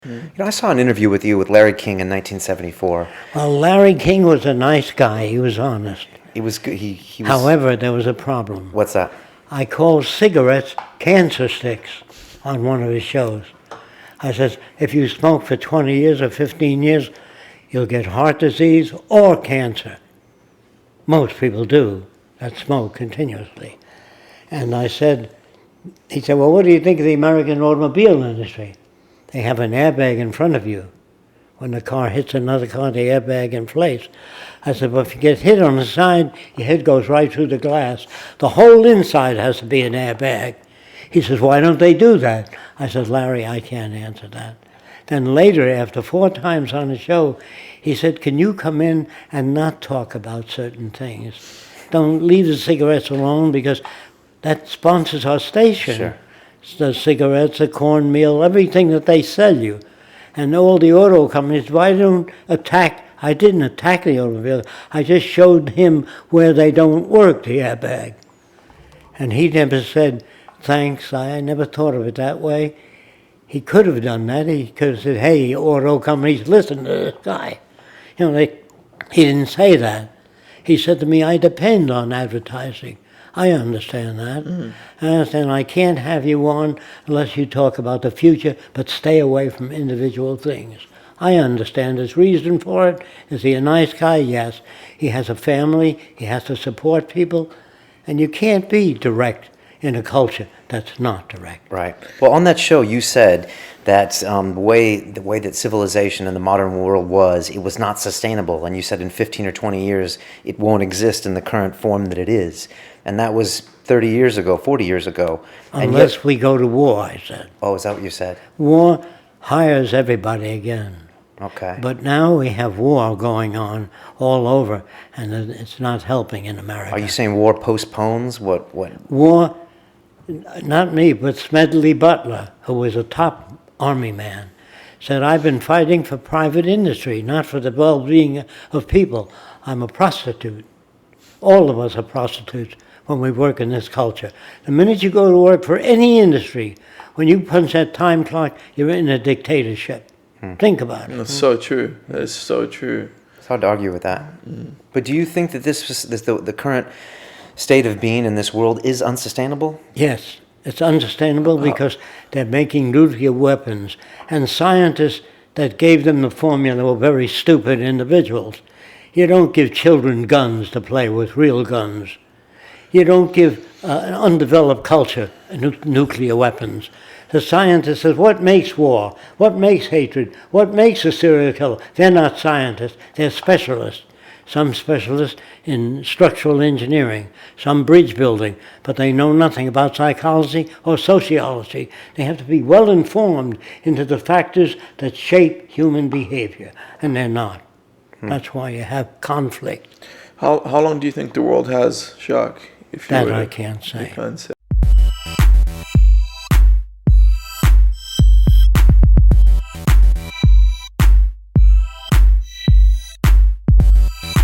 I saw an interview with you with Larry King in 1974. Well, Larry King was a nice guy. He was honest. He was good. He was. However, there was a problem. What's that? I called cigarettes cancer sticks on one of his shows. I said, if you smoke for 20 years or 15 years, you'll get heart disease or cancer. Most people do that smoke continuously. And I said, he said, well, what do you think of the American automobile industry? They have an airbag in front of you. When the car hits another car, the airbag inflates. I said, well, if you get hit on the side, your head goes right through the glass. The whole inside has to be an airbag. He says, why don't they do that? I said, Larry, I can't answer that. Then later, after 4 times on the show, he said, can you come in and not talk about certain things? Don't leave the cigarettes alone because that sponsors our station. Sure. The cigarettes, the cornmeal, everything that they sell you. And all the auto companies, why don't attack? I didn't attack the automobile. I just showed him where they don't work, the airbag. And he never said, thanks, I never thought of it that way. He could have done that. He could have said, hey, auto companies, listen to this guy. He didn't say that. He said to me, I depend on advertising. I understand that. I understand I can't have you on unless you talk about the future, but stay away from individual things. I understand his reason for it. Is he a nice guy? Yes. He has a family. He has to support people. And you can't be direct in a culture that's not direct. Right. Well, on that show, you said that the way that civilization in the modern world was, it was not sustainable. And you said in 15 or 20 years, it won't exist in the current form that it is. And that was 30 years ago, 40 years ago. Unless we go to war, I said. Oh, is that what you said? War hires everybody again. Okay. But now we have war going on all over, and it's not helping in America. Are you saying war postpones what? War, not me, but Smedley Butler, who was a top army man, said, I've been fighting for private industry, not for the well-being of people. I'm a prostitute. All of us are prostitutes when we work in this culture. The minute you go to work for any industry, when you punch that time clock, you're in a dictatorship. Think about it. That's so true. That's so true. It's hard to argue with that. But do you think that the current state of being in this world is unsustainable? Yes, it's unsustainable because they're making nuclear weapons, and scientists that gave them the formula were very stupid individuals. You don't give children guns to play with, real guns. You don't give an undeveloped culture nuclear weapons. The scientist says, what makes war? What makes hatred? What makes a serial killer? They're not scientists, they're specialists. Some specialists in structural engineering, some bridge building, but they know nothing about psychology or sociology. They have to be well informed into the factors that shape human behavior, and they're not. That's why you have conflict. How long do you think the world has, Jacques? That I can't say. You can't say.